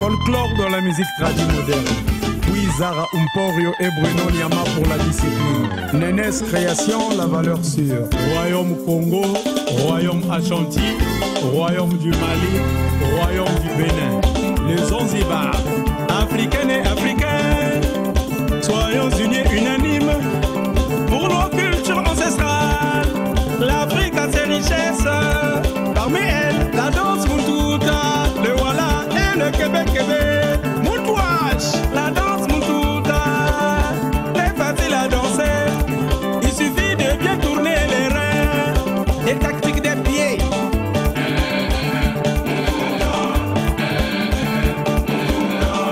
Folklore dans la musique tradie moderne. Oui, Zara Umporio et Bruno Niama pour la discipline. Nénès Création, la valeur sûre. Royaume Congo, Royaume Ashanti, Royaume du Mali, Royaume du Bénin. Les Zanzibar, africaines et africains, soyons unis unanimes pour nos cultures ancestrales. L'Afrique a ses richesses, parmi elles la danse Mututa, le Wala et le Québec. Moutouach, la danse Mututa, c'est facile à danser, il suffit de bien tourner les reins, les tactiques des pieds.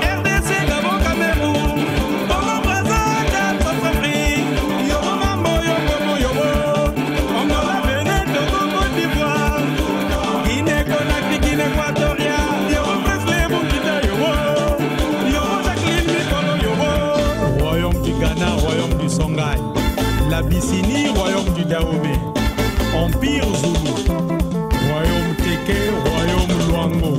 RDC, Gabon, Cameroun, Congo, Brazzaville, Centrafrique, Yobo, Mambo, Yobo, Yobo, Angola, Bénin, Togo, Côte d'Ivoire, Guinée, Conakry, Guinée équatoriale, Yobo, Presley, Bukita, Yobo, Yobo, Jacqueline, Mikolo, Yobo, Royaume du Ghana, Royaume du Songhai, l'Abyssinie, Royaume du Dahomey, Empire Zulu, Royaume Teke, Royaume Luango.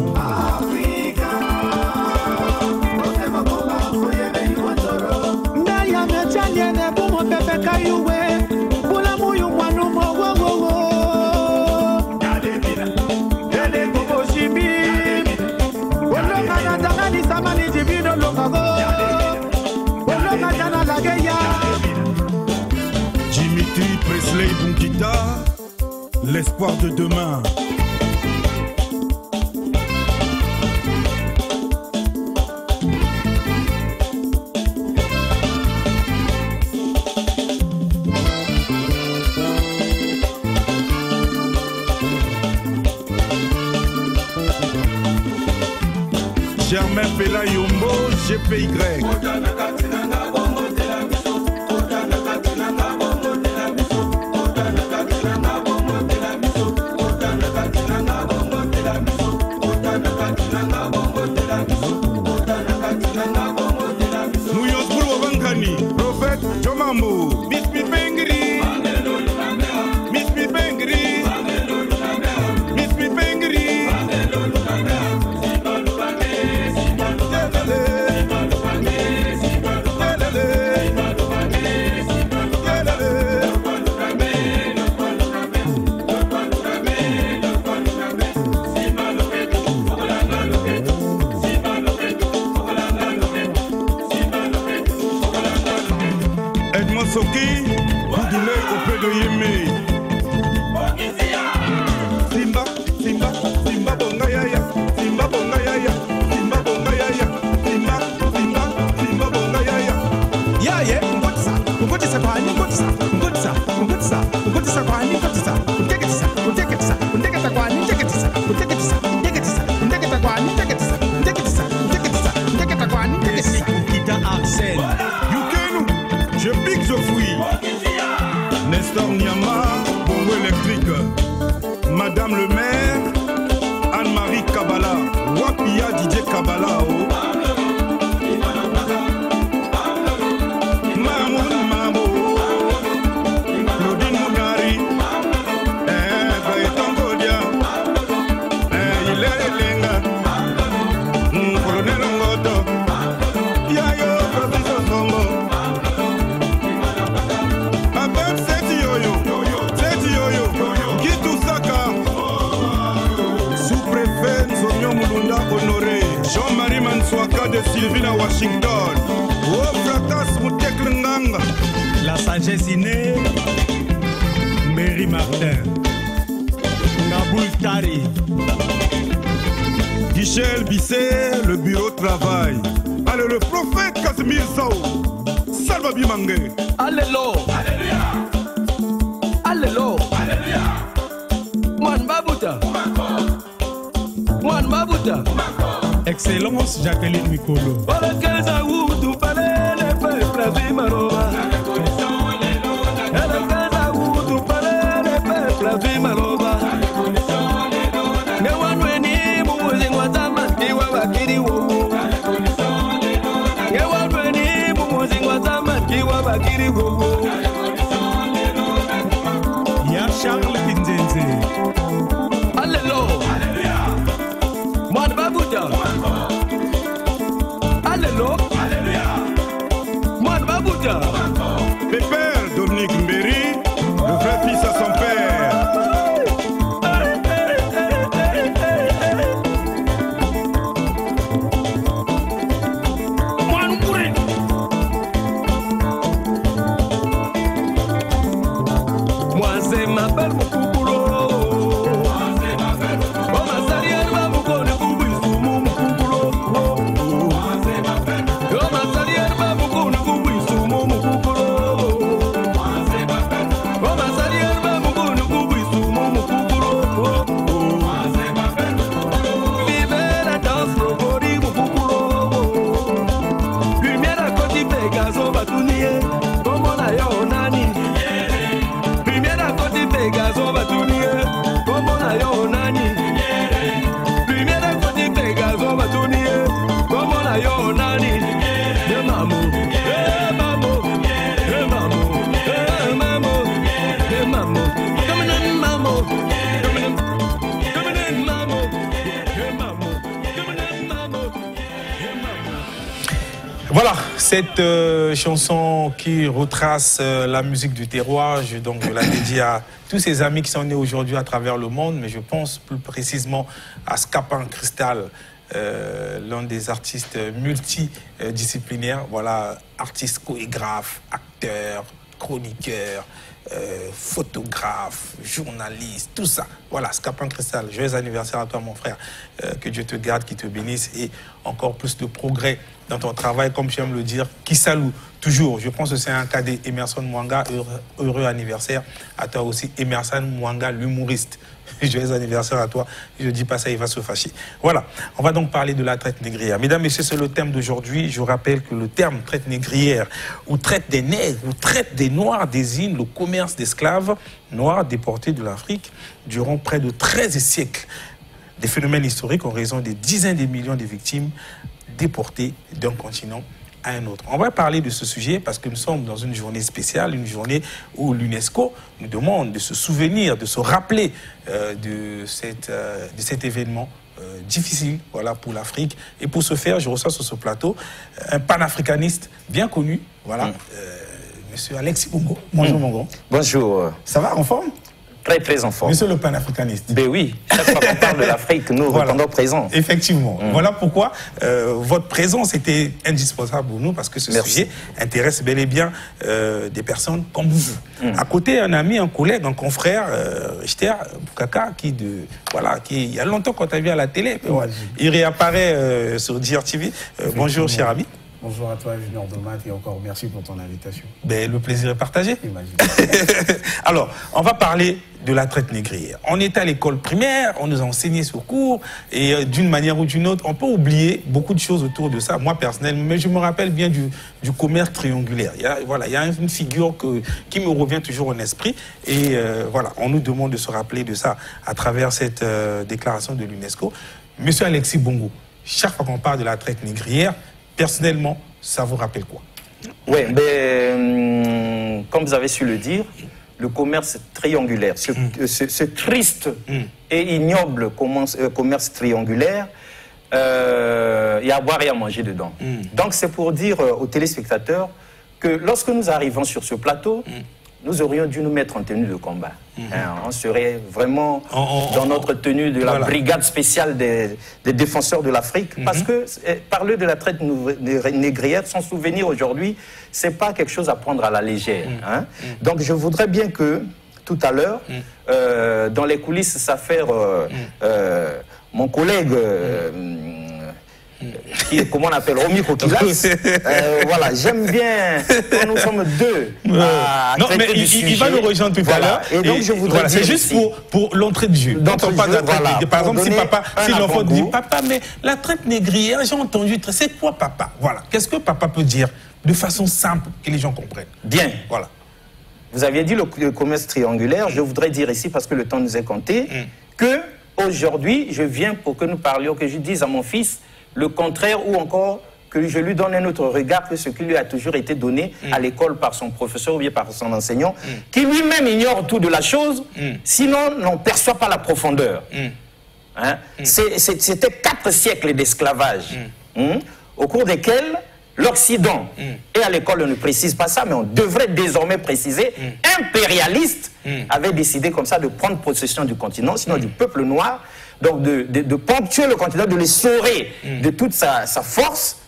Dimitri Presley Bukita, l'espoir de demain. Germain Pela Yombo, GPY. Mouillos Boulou Bankani, Prophète Jomambo, Miss Pipengri, Miss Pipengri, Miss Pipengri. Edmond Soki, Boudoulé auprès de Yémé. Simba, Simba, Simba Bongayaya, Simba Bongayaya, Simba Bongayaya, Simba, Simba, Simba Bongayaya. Ya ye, ngotisa kwa ni ngotisa kwa ni teketisa kwa ni teketisa kwa ni Kita Arsène. Yukenu, je pique, je fouille. Nestor Niama, Bongo électrique. Madame le maire, Anne-Marie Kabala, Wapia Didier Kabala. Mamoun Mamo, Claudine Mounari, Gaëtan Godia, Hilaire Lenga, Colonel Ngoto, Yayo Francis Osongo, Abel Seti Yoyo, Kitou Saka, sous-préfet Nzonyo Mulunda Honoré, Jean-Marie Mansouaka de Sylvina Washington, Fratas Mouteklenganga. La sagesse innée, Mary Martin, Naboul Tari, Guichel Bisset, le bureau de travail. Allez, le prophète Casimir Sao, Salva Bimangé. Alléluia. Alléluia. Alléluia. Mwan Babuta. Excellence Jacqueline Mikolo. Para que esa utu pale le pepe vimaroba. Para que esa utu pale le pepe vimaroba. Ne wanweni muzi ngwatama kiwa bakiri wo. Ne wanweni muzi ngwatama kiwa bakiri wo. Ya Charles Kinzenze. Alléluia. Mwan Babuta. yo nani mamo mamo Voilà, cette chanson qui retrace la musique du terroir, je la dédie à tous ces amis qui sont nés aujourd'hui à travers le monde, mais je pense plus précisément à Scapin Cristal, l'un des artistes multidisciplinaires, voilà, artiste chorégraphe, acteur, chroniqueur, photographe, journaliste, tout ça. Voilà, Scapin Cristal, joyeux anniversaire à toi mon frère, que Dieu te garde, qui te bénisse et encore plus de progrès dans ton travail, comme j'aime le dire, qui salue toujours. Je pense que c'est un cas d'Emerson Mwanga, heureux anniversaire à toi aussi, Emerson Mwanga, l'humoriste. Joyeux anniversaire à toi. Je ne dis pas ça, il va se fâcher. Voilà, on va donc parler de la traite négrière. Mesdames, messieurs, c'est le thème d'aujourd'hui. Je rappelle que le terme traite négrière ou traite des nègres ou traite des noirs désigne le commerce d'esclaves noirs déportés de l'Afrique durant près de 13 siècles. Des phénomènes historiques en raison des dizaines de millions de victimes déportées d'un continent à un autre. On va parler de ce sujet parce que nous sommes dans une journée spéciale, une journée où l'UNESCO nous demande de se souvenir, de se rappeler de cet événement difficile, voilà, pour l'Afrique. Et pour ce faire, je reçois sur ce plateau un panafricaniste bien connu, voilà, Monsieur Alexis Bongo. Bonjour mon grand. Bonjour. Ça va, en forme? Très, très en forme. Monsieur le panafricaniste. Ben oui, chaque fois qu'on parle de l'Afrique, nous répondons présent. Effectivement. Voilà pourquoi votre présence était indispensable pour nous, parce que ce sujet intéresse bel et bien des personnes comme vous. À côté, un ami, un collègue, un confrère, Richter Boukaka, qui il y a longtemps qu'on t'a vu à la télé, il réapparaît sur DRTV. Bonjour, cher ami. Bonjour à toi, Junior Domat, et encore merci pour ton invitation. Ben, le plaisir est partagé. Imagine. Alors, on va parler de la traite négrière. On était à l'école primaire, on nous a enseigné ce cours, et d'une manière ou d'une autre, on peut oublier beaucoup de choses autour de ça. Moi, personnellement, mais je me rappelle bien du commerce triangulaire. Il y a une figure qui me revient toujours en esprit, et voilà, on nous demande de se rappeler de ça à travers cette déclaration de l'UNESCO. Monsieur Alexis Bongo, chaque fois qu'on parle de la traite négrière, personnellement, ça vous rappelle quoi? Oui, comme vous avez su le dire, le commerce triangulaire, ce triste et ignoble commerce triangulaire, il y a à boire et à manger dedans. Donc c'est pour dire aux téléspectateurs que lorsque nous arrivons sur ce plateau, nous aurions dû nous mettre en tenue de combat. On serait vraiment dans notre tenue de la brigade spéciale des défenseurs de l'Afrique, parce que parler de la traite négrière, sans souvenir aujourd'hui, c'est pas quelque chose à prendre à la légère. Donc je voudrais bien que, tout à l'heure, dans les coulisses, ça fait mon collègue... comment on appelle, Romy Kokilas. Voilà, j'aime bien quand nous sommes deux à non, traiter mais du sujet. Il va nous rejoindre tout à l'heure. Et donc, je voudrais dire... C'est juste pour l'entrée de jeu. Par exemple, si l'enfant dit « Papa, mais la traite négrière, j'ai entendu, c'est quoi papa ?» Voilà. Qu'est-ce que papa peut dire de façon simple, que les gens comprennent? Bien. Voilà. Vous aviez dit le commerce triangulaire. Je voudrais dire ici, parce que le temps nous est compté, que aujourd'hui, je viens pour que nous parlions, que je dise à mon fils le contraire, ou encore que je lui donne un autre regard que ce qui lui a toujours été donné à l'école par son professeur ou bien par son enseignant, qui lui-même ignore tout de la chose, sinon n'en perçoit pas la profondeur. C'était 4 siècles d'esclavage, au cours desquels l'Occident, et à l'école on ne précise pas ça, mais on devrait désormais préciser, impérialiste, avait décidé comme ça de prendre possession du continent, sinon du peuple noir, donc de ponctuer le continent, de les saurer de toute sa force,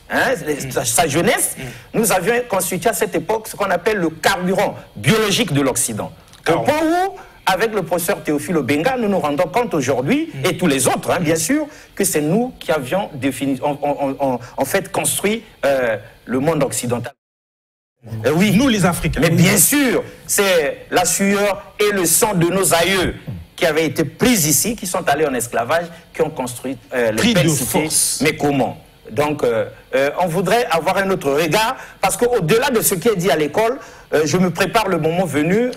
sa jeunesse. Nous avions constitué à cette époque ce qu'on appelle le carburant biologique de l'Occident. Au point où, avec le professeur Théophile Obenga, nous nous rendons compte aujourd'hui, et tous les autres, bien sûr, que c'est nous qui avions en fait construit le monde occidental. Oui, nous les Africains. Mais bien sûr, c'est la sueur et le sang de nos aïeux qui avaient été pris ici, qui sont allés en esclavage, qui ont construit les belles cités. Mais comment? Donc, on voudrait avoir un autre regard, parce qu'au-delà de ce qui est dit à l'école, je me prépare le moment venu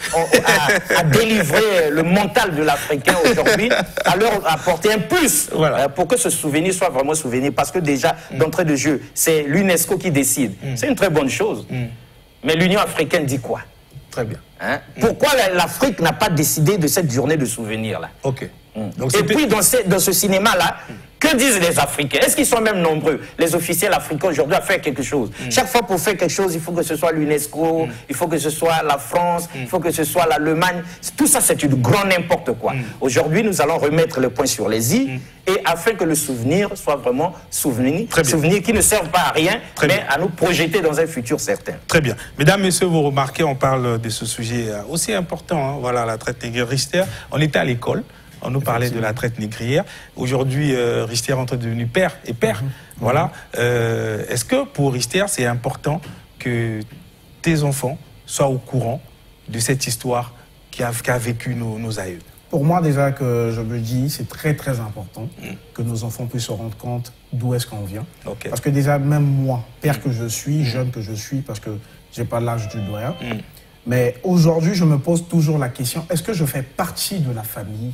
à délivrer le mental de l'Africain aujourd'hui, à leur apporter un plus, pour que ce souvenir soit vraiment souvenir. Parce que déjà, d'entrée de jeu, c'est l'UNESCO qui décide. C'est une très bonne chose. Mais l'Union africaine dit quoi? Très bien. Hein? Pourquoi l'Afrique n'a pas décidé de cette journée de souvenir-là? Ok. Donc, et puis, dans ce cinéma-là, que disent les Africains? Est-ce qu'ils sont même nombreux, les officiels africains aujourd'hui, à faire quelque chose? Chaque fois pour faire quelque chose, il faut que ce soit l'UNESCO, il faut que ce soit la France, il faut que ce soit l'Allemagne. Tout ça, c'est une grande n'importe quoi. Aujourd'hui, nous allons remettre le point sur les i, et afin que le souvenir soit vraiment souvenir qui ne servent pas à rien, mais à nous projeter dans un futur certain. Très bien. Mesdames, Messieurs, vous remarquez, on parle de ce sujet aussi important, hein, voilà, la traite négrière. Richter, on était à l'école. On nous parlait de la traite négrière. Aujourd'hui, Richter est devenu père et père. Voilà. Est-ce que pour Richter, c'est important que tes enfants soient au courant de cette histoire qu'a vécu nos aïeux? Pour moi, déjà, que je me dis, c'est très très important que nos enfants puissent se rendre compte d'où est-ce qu'on vient. Parce que déjà, même moi, père que je suis, jeune que je suis, parce que j'ai pas l'âge du doyen, mais aujourd'hui, je me pose toujours la question, est-ce que je fais partie de la famille,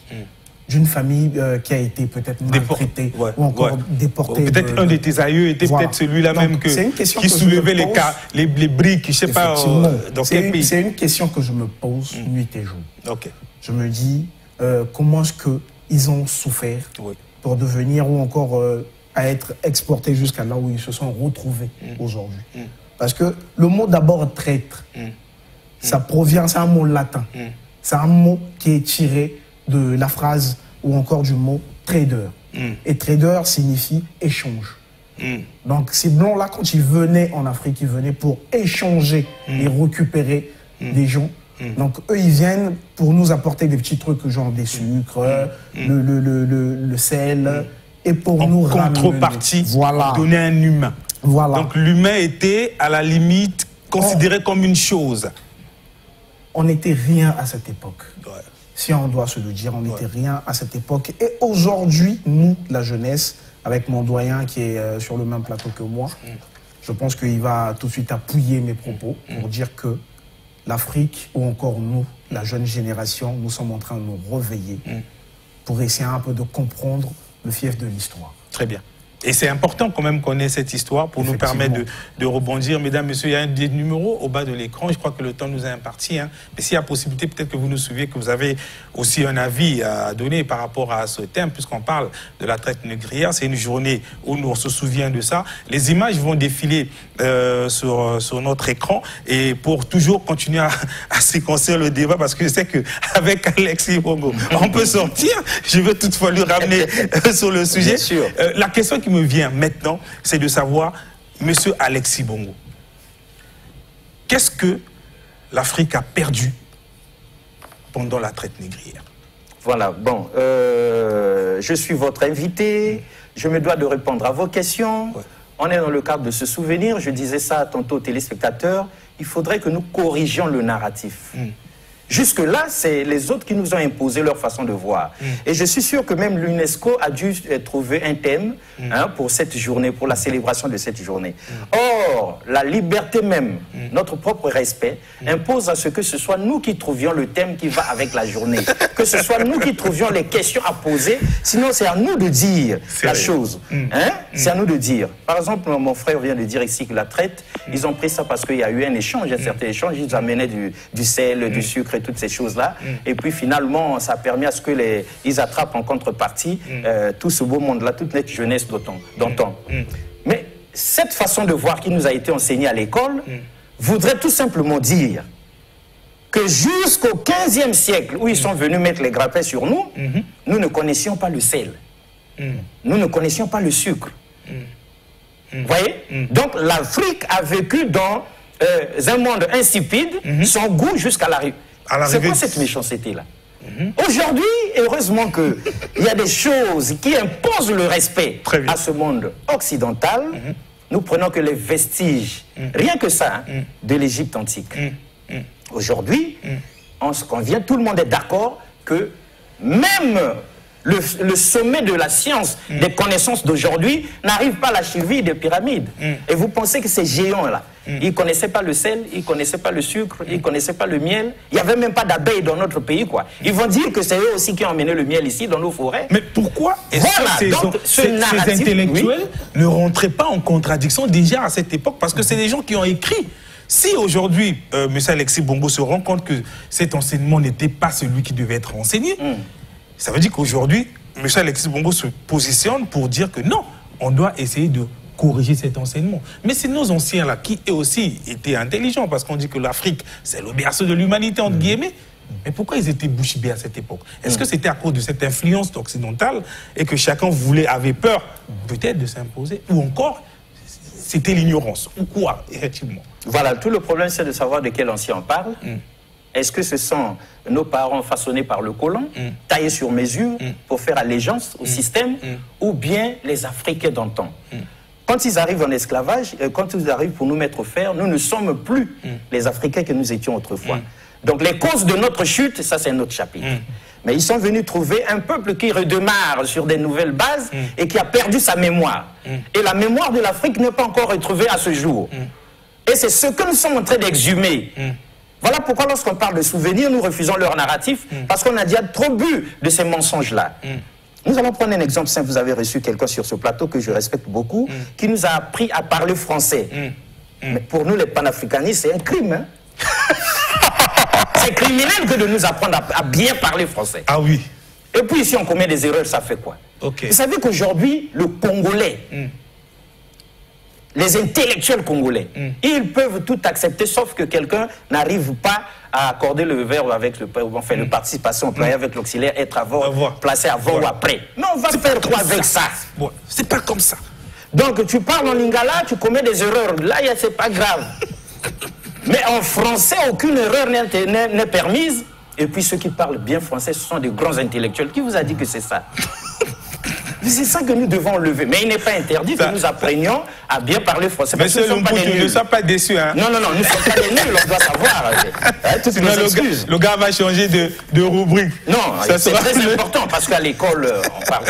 d'une famille qui a été peut-être maltraitée ou encore déportée? Peut-être un de tes aïeux était peut-être celui-là même qui soulevait les briques, je ne sais pas dans quel pays. C'est une question que je me pose nuit et jour. Je me dis, comment est-ce qu'ils ont souffert pour devenir ou encore à être exportés jusqu'à là où ils se sont retrouvés aujourd'hui. Parce que le mot d'abord traître, ça provient, c'est un mot latin. C'est un mot qui est tiré de la phrase ou encore du mot trader. Et trader signifie échange. Donc ces blancs-là, quand ils venaient en Afrique, ils venaient pour échanger et récupérer des gens. Donc eux, ils viennent pour nous apporter des petits trucs genre des sucres, le sel, et pour nous ramener. En contrepartie, donner un humain. Donc l'humain était à la limite considéré comme une chose. On n'était rien à cette époque. Si on doit se le dire, on n'était rien à cette époque. Et aujourd'hui, nous, la jeunesse, avec mon doyen qui est sur le même plateau que moi, je pense qu'il va tout de suite appuyer mes propos pour dire que l'Afrique, ou encore nous, la jeune génération, nous sommes en train de nous réveiller pour essayer un peu de comprendre le fief de l'histoire. Très bien. Et c'est important quand même qu'on ait cette histoire pour nous permettre de rebondir. Mesdames, Messieurs, il y a un des numéros au bas de l'écran. Je crois que le temps nous a imparti. Hein. Mais s'il y a possibilité, peut-être que vous nous suivez, que vous avez aussi un avis à donner par rapport à ce thème, puisqu'on parle de la traite négrière. C'est une journée où nous on se souvient de ça. Les images vont défiler sur notre écran. Et pour toujours continuer à séquencer le débat, parce que je sais qu'avec Alexis Bongo, on peut sortir. Je veux toutefois lui ramener sur le sujet. Bien sûr. La question qui me vient maintenant, c'est de savoir, monsieur Alexis Bongo, qu'est-ce que l'Afrique a perdu pendant la traite négrière? Voilà, bon, je suis votre invité, je me dois de répondre à vos questions. On est dans le cadre de ce souvenir, je disais ça tantôt aux téléspectateurs, il faudrait que nous corrigions le narratif. Jusque-là, c'est les autres qui nous ont imposé leur façon de voir. Et je suis sûr que même l'UNESCO a dû trouver un thème pour cette journée, pour la célébration de cette journée. Or, la liberté même, notre propre respect, impose à ce que ce soit nous qui trouvions le thème qui va avec la journée. Que ce soit nous qui trouvions les questions à poser. Sinon, c'est à nous de dire la chose. C'est à nous de dire. Par exemple, mon frère vient de dire ici que la traite, ils ont pris ça parce qu'il y a eu un échange, un certain échange. Ils amenaient du sel, du sucre, et toutes ces choses-là. Et puis finalement, ça a permis à ce que ils attrapent en contrepartie tout ce beau monde-là, toute notre jeunesse d'antan. Mais cette façon de voir qui nous a été enseignée à l'école voudrait tout simplement dire que jusqu'au 15e siècle, où ils sont venus mettre les grappins sur nous, nous ne connaissions pas le sel. Nous ne connaissions pas le sucre. Vous voyez? Donc l'Afrique a vécu dans un monde insipide, sans goût jusqu'à la rue. C'est quoi cette méchanceté-là? Aujourd'hui, heureusement qu'il y a des choses qui imposent le respect à ce monde occidental. Nous prenons que les vestiges, rien que ça, de l'Égypte antique. Aujourd'hui, on se convient, tout le monde est d'accord que même le sommet de la science, des connaissances d'aujourd'hui, n'arrive pas à la cheville des pyramides. Et vous pensez que ces géants-là, ils ne connaissaient pas le sel, ils ne connaissaient pas le sucre, ils ne connaissaient pas le miel. Il n'y avait même pas d'abeilles dans notre pays, quoi. Ils vont dire que c'est eux aussi qui ont emmené le miel ici, dans nos forêts. Mais pourquoi est-ce que ces intellectuels ne rentraient pas en contradiction déjà à cette époque? Parce que c'est des gens qui ont écrit. Si aujourd'hui, M. Alexis Bongo se rend compte que cet enseignement n'était pas celui qui devait être enseigné, ça veut dire qu'aujourd'hui, M. Alexis Bongo se positionne pour dire que non, on doit essayer de corriger cet enseignement. Mais c'est nos anciens-là qui, eux aussi, étaient intelligents, parce qu'on dit que l'Afrique, c'est le berceau de l'humanité, entre guillemets. Mais pourquoi ils étaient bouche bée à cette époque? Est-ce que c'était à cause de cette influence occidentale et que chacun avait peur, peut-être, de s'imposer? Ou encore, c'était l'ignorance? Ou quoi, effectivement? Voilà, tout le problème, c'est de savoir de quel ancien on parle. Est-ce que ce sont nos parents façonnés par le colon, taillés sur mesure pour faire allégeance au système, ou bien les Africains d'antan? Quand ils arrivent en esclavage, quand ils arrivent pour nous mettre au fer, nous ne sommes plus les Africains que nous étions autrefois. Donc les causes de notre chute, ça c'est notre chapitre. Mais ils sont venus trouver un peuple qui redémarre sur des nouvelles bases et qui a perdu sa mémoire. Et la mémoire de l'Afrique n'est pas encore retrouvée à ce jour. Et c'est ce que nous sommes en train d'exhumer. Voilà pourquoi lorsqu'on parle de souvenirs, nous refusons leur narratif, parce qu'on a déjà trop bu de ces mensonges-là. Nous allons prendre un exemple simple. Vous avez reçu quelqu'un sur ce plateau que je respecte beaucoup, qui nous a appris à parler français. Mais pour nous, les panafricanistes, c'est un crime. Hein? C'est criminel que de nous apprendre à bien parler français. Ah oui. Et puis si on commet des erreurs, ça fait quoi? Vous savez qu'aujourd'hui, le Congolais, les intellectuels congolais, ils peuvent tout accepter, sauf que quelqu'un n'arrive pas à accorder le verbe avec le participe passé employé avec l'auxiliaire, être avant, placé avant ou après. Mais on va faire quoi avec ça? C'est pas comme ça. Donc tu parles en lingala, tu commets des erreurs. Là, c'est pas grave. Mais en français, aucune erreur n'est permise. Et puis ceux qui parlent bien français, ce sont des grands intellectuels. Qui vous a dit que c'est ça? C'est ça que nous devons lever. Mais il n'est pas interdit que nous apprenions à bien parler français. Mais nous ne sommes pas déçus. Hein? Non, nous ne sommes pas des nuls, on doit savoir. Le gars va changer de rubrique. Non, c'est très important parce qu'à l'école,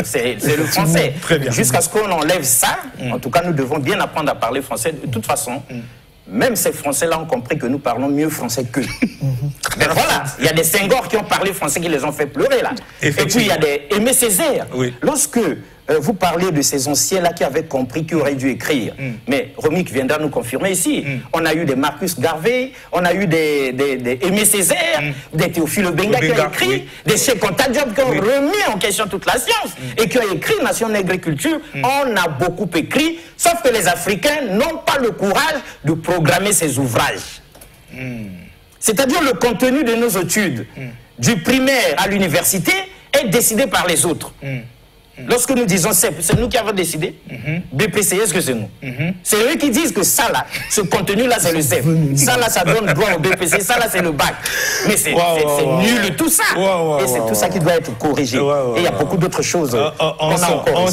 c'est le français. Jusqu'à ce qu'on enlève ça, en tout cas, nous devons bien apprendre à parler français. De toute façon, même ces Français-là ont compris que nous parlons mieux français qu'eux. Mais voilà, il y a des Senghor qui ont parlé français qui les ont fait pleurer là. Et puis il y a des Aimé Césaire. Lorsque vous parlez de ces anciens-là qui avaient compris, qui auraient dû écrire. Mais Romik viendra nous confirmer ici. On a eu des Marcus Garvey, on a eu des Aimé Césaire, des Théophile Obenga qui ont écrit, des Cheikh Anta Diop qui ont remis en question toute la science et qui ont écrit Nation Agriculture. On a beaucoup écrit, sauf que les Africains n'ont pas le courage de programmer ces ouvrages. C'est-à-dire le contenu de nos études, du primaire à l'université, est décidé par les autres. Lorsque nous disons c'est nous qui avons décidé, BPC, est-ce que c'est nous? C'est eux qui disent que ça là, ce contenu-là, c'est le CEP. Ça là, ça donne droit au BPC, ça là, c'est le bac. Mais c'est nul tout ça. Et c'est tout ça qui doit être corrigé. Et il y a beaucoup d'autres choses. On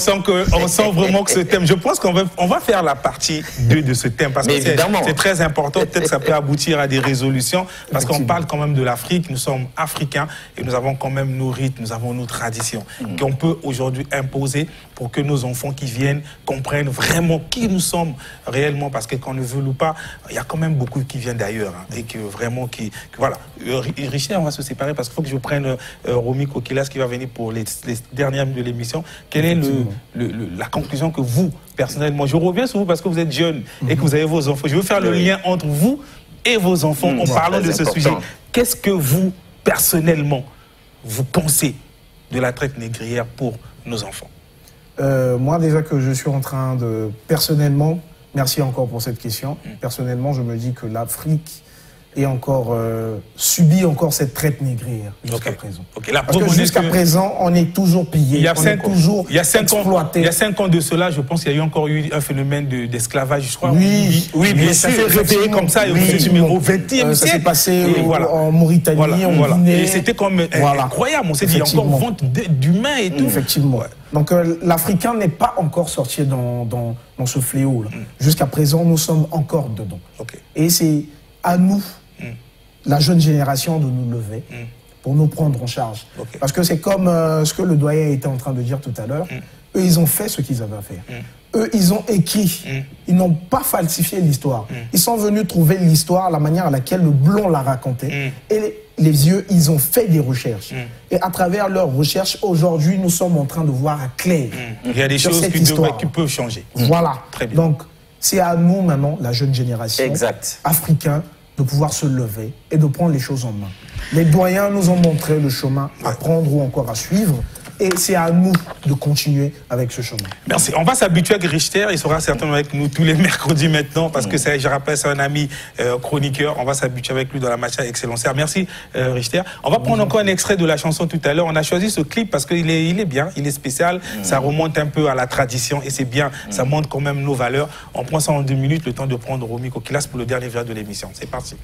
sent vraiment que ce thème, je pense qu'on va faire la partie 2 de ce thème, parce que c'est très important. Peut-être que ça peut aboutir à des résolutions, parce qu'on parle quand même de l'Afrique, nous sommes africains, et nous avons quand même nos rites, nous avons nos traditions, qu'on peut aujourd'hui imposer pour que nos enfants qui viennent comprennent vraiment qui nous sommes réellement, parce que qu'on ne veut ou pas, il y a quand même beaucoup qui viennent d'ailleurs, et que vraiment voilà. Richard, on va se séparer parce qu'il faut que je prenne Romy Kokilas qui va venir pour les dernières minutes de l'émission. Quelle est la conclusion que vous, personnellement, je reviens sur vous parce que vous êtes jeune et que vous avez vos enfants, je veux faire le lien entre vous et vos enfants en parlant de ce sujet. Qu'est-ce que vous, personnellement, vous pensez de la traite négrière pour nos enfants? Moi, déjà que je suis en train de... Personnellement, merci encore pour cette question. Personnellement, je me dis que l'Afrique est encore subit encore cette traite négrière jusqu'à présent. Parce que jusqu'à présent, on est toujours pillé, il y a on est toujours exploité. Il y a 5 ans de cela, je pense qu'il y a eu encore eu un phénomène d'esclavage, je crois. Oui, bien sûr. Ça s'est réveillé comme ça, au numéro 20e siècle. Ça s'est passé en Mauritanie, en Guinée. Et c'était comme incroyable, on s'est dit, il y a encore vente d'humains et tout. Effectivement. Donc l'Africain n'est pas encore sorti dans ce fléau-là. Jusqu'à présent, nous sommes encore dedans. Et c'est à nous, la jeune génération, de nous lever pour nous prendre en charge. Parce que c'est comme ce que le doyen était en train de dire tout à l'heure. Eux, ils ont fait ce qu'ils avaient à faire. Eux, ils ont écrit. Ils n'ont pas falsifié l'histoire. Ils sont venus trouver l'histoire, la manière à laquelle le blond l'a raconté. Et les vieux, ils ont fait des recherches. Et à travers leurs recherches, aujourd'hui, nous sommes en train de voir clair. Il y a des choses qui peuvent changer. Voilà. Très bien. Donc, c'est à nous maintenant, la jeune génération africaine, de pouvoir se lever et de prendre les choses en main. Les doyens nous ont montré le chemin à prendre ou encore à suivre. Et c'est à nous de continuer avec ce chemin. Merci. On va s'habituer avec Richter. Il sera certainement avec nous tous les mercredis maintenant parce que je rappelle, c'est un ami chroniqueur. On va s'habituer avec lui dans la matière excellencière. Merci Richter. On va prendre encore un extrait de la chanson tout à l'heure. On a choisi ce clip parce qu'il est bien, il est spécial. Ça remonte un peu à la tradition et c'est bien. Ça montre quand même nos valeurs. On prend ça en 2 minutes, le temps de prendre Romy Kokilas pour le dernier verre de l'émission. C'est parti.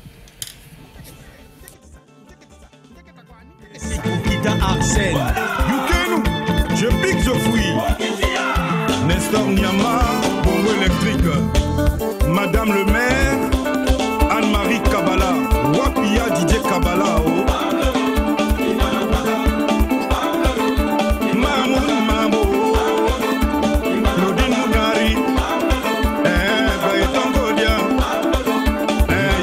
Je pique, je fouille. Nestor Niama, bongo électrique. Madame le maire, Anne-Marie Kabala. Wapia Didier Kabala. Mamoun Mamo. Claudine Mougari. Baïton Kodia.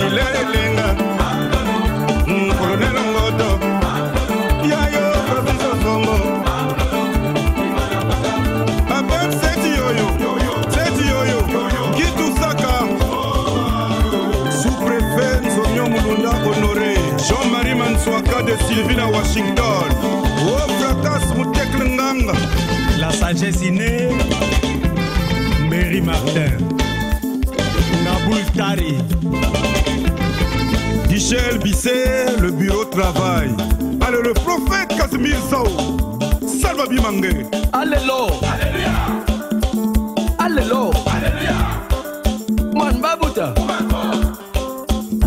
Il est Lenga. Colonel Ngoto. Yayo, professeur Sombo. Sous-préfet Nzonyo Mulunda Honoré, Jean-Marie Mansouaka de Sylvie à Washington. Oh, Fratas Mouteklenganga. La sagesse innée, Mary Martin, Naboul Tari, Michel Bisset, le bureau de travail. Allez, le prophète Casimir Sao, Salva Bimangé. Alléluia. Alléluia. Mwan Babuta.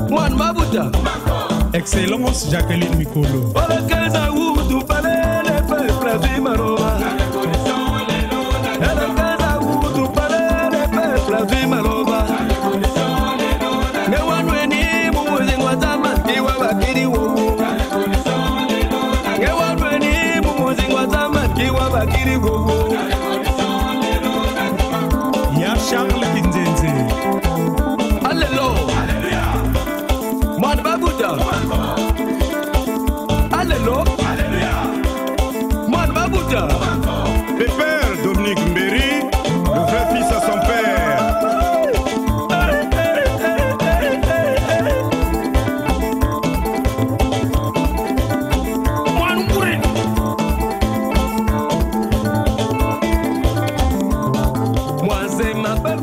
Mwan Babuta. Excellence Jacqueline Mikolo. Olekeza wudu pale le peuple vimaroba. Olekeza wudu pale le peuple vimaroba. Ne wanweni mumuzi ngwazama iwa bakiri wo. Ne wanweni mumuzi ngwazama iwa bakiri wo. Charles Kinzenze. Alléluia. Mwan Babuta. Alléluia. Mwan Babuta. Pépère Dominique Mbéry, le vrai fils à son père. Mwan Mburi. Moi c'est ma belle.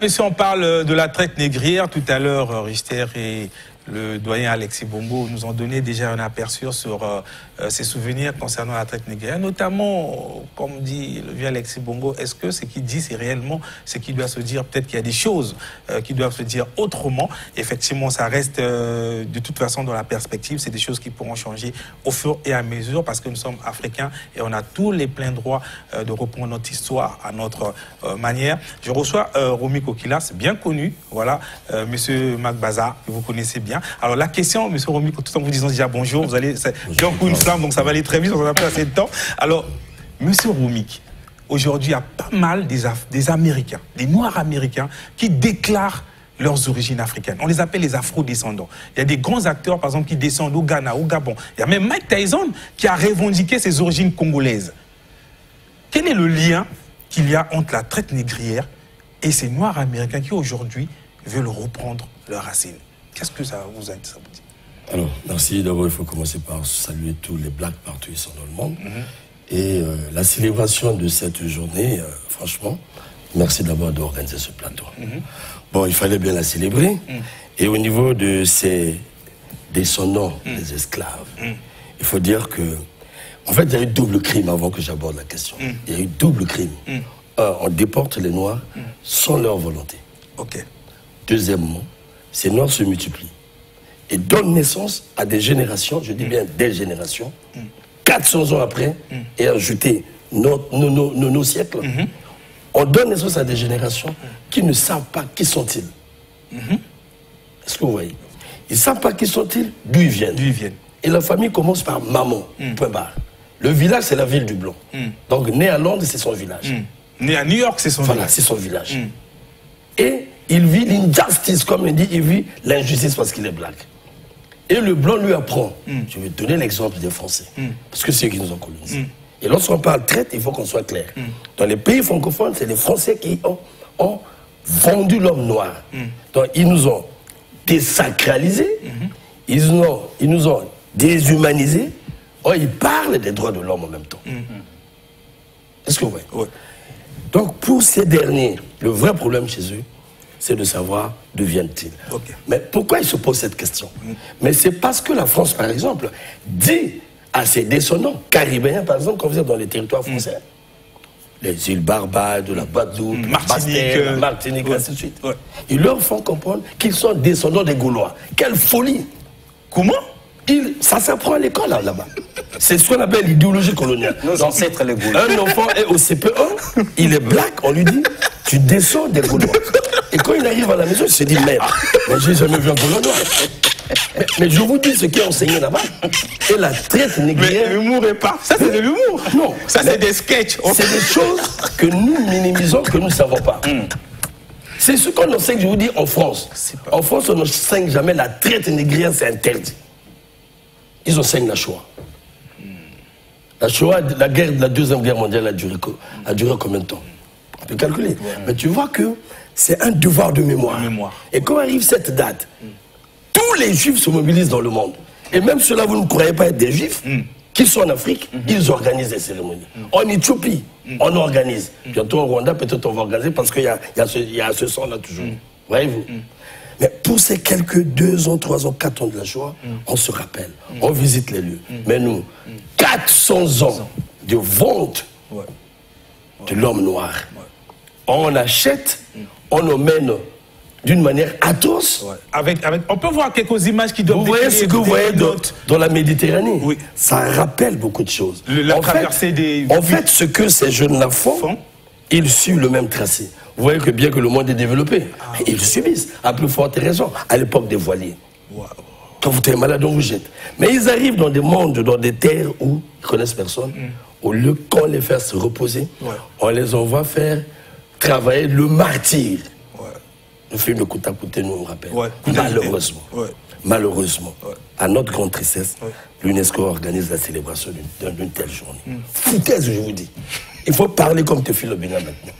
Si on parle de la traite négrière, tout à l'heure, Richter et le doyen Alexis Bongo nous ont donné déjà un aperçu sur ses souvenirs concernant la traite négrière. Notamment, comme dit le vieux Alexis Bongo, est-ce que ce qu'il dit, c'est réellement ce qui doit se dire? Peut-être qu'il y a des choses qui doivent se dire autrement. Effectivement, ça reste de toute façon dans la perspective. C'est des choses qui pourront changer au fur et à mesure parce que nous sommes africains et on a tous les pleins droits de reprendre notre histoire à notre manière. Je reçois Romy Kokilas, bien connu, voilà, monsieur Magbaza, que vous connaissez bien. Alors la question, monsieur Romy, tout en vous disant déjà bonjour, vous allez, c'est une flamme, donc ça va aller très vite, on n'a pas assez de temps. Alors, monsieur Romy, aujourd'hui, il y a pas mal des Américains, des Noirs américains qui déclarent leurs origines africaines. On les appelle les afro-descendants. Il y a des grands acteurs, par exemple, qui descendent au Ghana, au Gabon. Il y a même Mike Tyson qui a revendiqué ses origines congolaises. Quel est le lien qu'il y a entre la traite négrière et ces Noirs américains qui, aujourd'hui, veulent reprendre leurs racines? Qu'est-ce que ça vous dit? Alors, merci. D'abord, il faut commencer par saluer tous les Blacks partout ils sont dans le monde. Et la célébration de cette journée, franchement, merci d'abord d'organiser ce plateau. Bon, il fallait bien la célébrer. Et au niveau de ces descendants des esclaves, il faut dire que, en fait, il y a eu double crime avant que j'aborde la question. Il y a eu double crime. Un, on déporte les Noirs sans leur volonté. Deuxièmement, ces Noirs se multiplient et donnent naissance à des générations, je dis bien des générations, 400 ans après, et ajouter nos siècles, on donne naissance à des générations qui ne savent pas qui sont-ils. Est-ce que vous voyez? Ils ne savent pas qui sont-ils, d'où ils viennent. Et la famille commence par maman, point barre. Le village, c'est la ville du Blanc. Donc, né à Londres, c'est son village. Né à New York, c'est son village. Voilà, c'est son village. Et il vit l'injustice, comme il dit, il vit l'injustice parce qu'il est black. Et le Blanc lui apprend. Je vais donner l'exemple des Français, parce que c'est eux qui nous ont colonisés. Et lorsqu'on parle traite, il faut qu'on soit clair. Dans les pays francophones, c'est les Français qui ont vendu l'homme noir. Donc, ils nous ont désacralisés, ils nous ont déshumanisés. Oh, ils parlent des droits de l'homme en même temps. Est-ce que vous voyez? Ouais. Donc, pour ces derniers, le vrai problème chez eux, c'est de savoir d'où viennent-ils. Mais pourquoi ils se posent cette question? Mais c'est parce que la France, par exemple, dit à ses descendants caribéens, par exemple, quand vous êtes dans les territoires français, les îles Barbades, la Guadeloupe, la Martinique, ainsi de suite, ils leur font comprendre qu'ils sont descendants des Gaulois. Quelle folie! Comment? Ça s'apprend à l'école là-bas. C'est ce qu'on appelle l'idéologie coloniale. Nos ancêtres les Gaulois. Un enfant est au CPE, il est black, on lui dit, tu descends des Gaulois. Et quand il arrive à la maison, il se dit, merde, j'ai jamais vu un Gaulois noir. Mais je vous dis ce qui est enseigné là-bas. Et la traite négrière. Mais l'humour est pas. Ça, c'est de l'humour. Non. Ça, c'est des sketchs. C'est des choses que nous minimisons, que nous ne savons pas. C'est ce qu'on enseigne, je vous dis, en France. En France, on n'enseigne jamais la traite négrière, c'est interdit. Ils enseignent la Shoah. La Shoah, la Deuxième Guerre mondiale a duré combien de temps? On peut calculer. Mais tu vois que c'est un devoir de mémoire. Et quand arrive cette date, tous les Juifs se mobilisent dans le monde. Et même ceux-là, vous ne croyez pas être des Juifs, qui sont en Afrique, ils organisent des cérémonies. En Éthiopie, on organise. Bientôt au Rwanda, peut-être on va organiser parce qu'il y a ce sang-là toujours. Voyez-vous? Mais pour ces quelques 2 ans, 3 ans, 4 ans de la Shoah, on se rappelle, on visite les lieux. Mais nous, 400 ans de vente de l'homme noir. On achète, on emmène d'une manière atroce. On peut voir quelques images qui doivent... Vous voyez ce que vous voyez dans la Méditerranée? Ça rappelle beaucoup de choses. La traversée des... En fait, ce que ces jeunes-là font, ils suivent le même tracé. Vous voyez que bien que le monde est développé, ils subissent, à plus forte raison, à l'époque des voiliers. Quand vous êtes malade, on vous jette. Mais ils arrivent dans des mondes, dans des terres où ils ne connaissent personne. Au lieu qu'on les fasse se reposer, on les envoie faire travailler le martyr. Le film de Kouta Kouté nous rappelle. Malheureusement, à notre grande tristesse, l'UNESCO organise la célébration d'une telle journée. Foutaise, je vous dis. Il faut parler comme Théophile Obiang maintenant.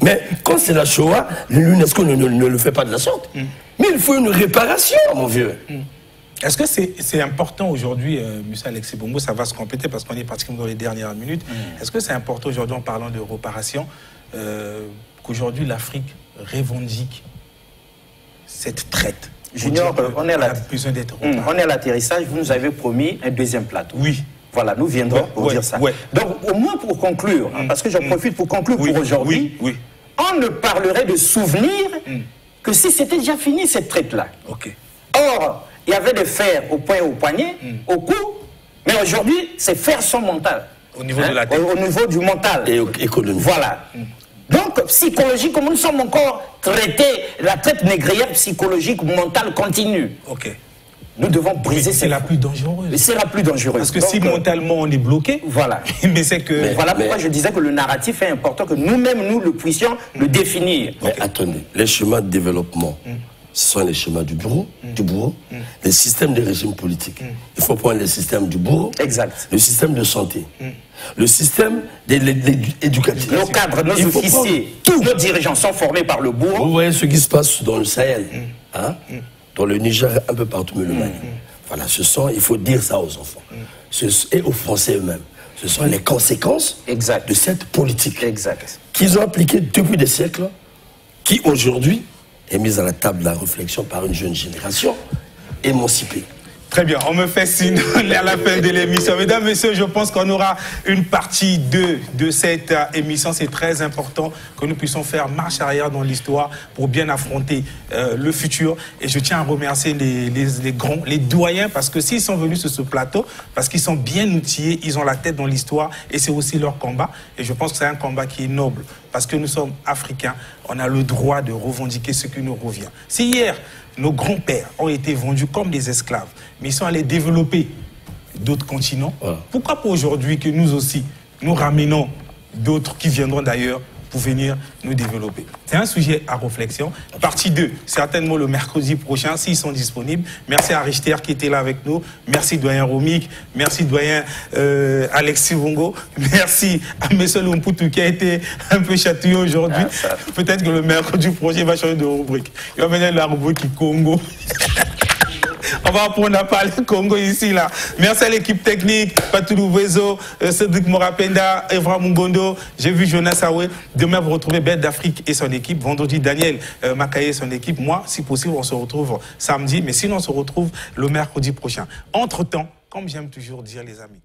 Mais quand c'est la Shoah, l'UNESCO ne le fait pas de la sorte. Mais il faut une réparation, mon vieux. Est-ce que c'est important aujourd'hui, M. Alexis Bongo, ça va se compléter parce qu'on est pratiquement dans les dernières minutes. Est-ce que c'est important aujourd'hui, en parlant de réparation, qu'aujourd'hui l'Afrique revendique cette traite? Junior, on est à l'atterrissage, vous nous avez promis un deuxième plateau. Oui. Voilà, nous viendrons pour dire ça. Donc, au moins pour conclure, parce que j'en profite pour conclure pour aujourd'hui, on ne parlerait de souvenirs que si c'était déjà fini cette traite-là. Or, il y avait des fers au poing et au poignet, au cou, mais aujourd'hui, ces fers sont mentaux. Au niveau de la tête. Au niveau du mental. Et économique. Voilà. Donc, psychologiquement, nous sommes encore traités, la traite négrière psychologique ou mentale continue. Nous devons briser c'est la plus dangereuse. C'est la plus dangereuse. Parce que si mentalement on est bloqué, voilà. mais c'est que... voilà pourquoi je disais que le narratif est important, que nous-mêmes, nous le puissions le définir. Mais attendez, les chemins de développement, ce sont les chemins du bourreau, les systèmes de régime politique. Il faut prendre le système du bourreau, le système de santé, le système éducatif. Nos cadres, nos officiers, tous nos dirigeants sont formés par le bourreau. Vous voyez ce qui se passe dans le Sahel, dans le Niger, un peu partout, mais le Mali. Voilà, il faut dire ça aux enfants. Et aux Français eux-mêmes. Ce sont les conséquences de cette politique qu'ils ont appliquée depuis des siècles, qui aujourd'hui est mise à la table de la réflexion par une jeune génération émancipée. Très bien, on me fait signe à la fin de l'émission. Mesdames, Messieurs, je pense qu'on aura une partie 2 de cette émission. C'est très important que nous puissions faire marche arrière dans l'histoire pour bien affronter le futur. Et je tiens à remercier les grands, les doyens, parce que s'ils sont venus sur ce plateau, parce qu'ils sont bien outillés, ils ont la tête dans l'histoire et c'est aussi leur combat. Et je pense que c'est un combat qui est noble, parce que nous sommes africains, on a le droit de revendiquer ce qui nous revient. Si hier, nos grands-pères ont été vendus comme des esclaves, mais ils sont allés développer d'autres continents. Pourquoi pas aujourd'hui que nous aussi, nous ramenons d'autres qui viendront d'ailleurs pour venir nous développer? C'est un sujet à réflexion. Partie 2, certainement le mercredi prochain, s'ils sont disponibles. Merci à Richter qui était là avec nous. Merci doyen Romik. Merci doyen Alexis Vongo. Merci à M. Lumpoutou qui a été un peu chatouillé aujourd'hui. Peut-être que le mercredi prochain, il va changer de rubrique. Il va venir de la rubrique Congo. On va apprendre à parler Congo ici, là. Merci à l'équipe technique, Patoulou Vezo, Cédric Morapenda, Evra Mungondo. J'ai vu Jonas Aoué. Demain, vous retrouvez Bête d'Afrique et son équipe. Vendredi, Daniel Makaye et son équipe. Moi, si possible, on se retrouve samedi. Mais sinon, on se retrouve le mercredi prochain. Entre-temps, comme j'aime toujours dire, les amis,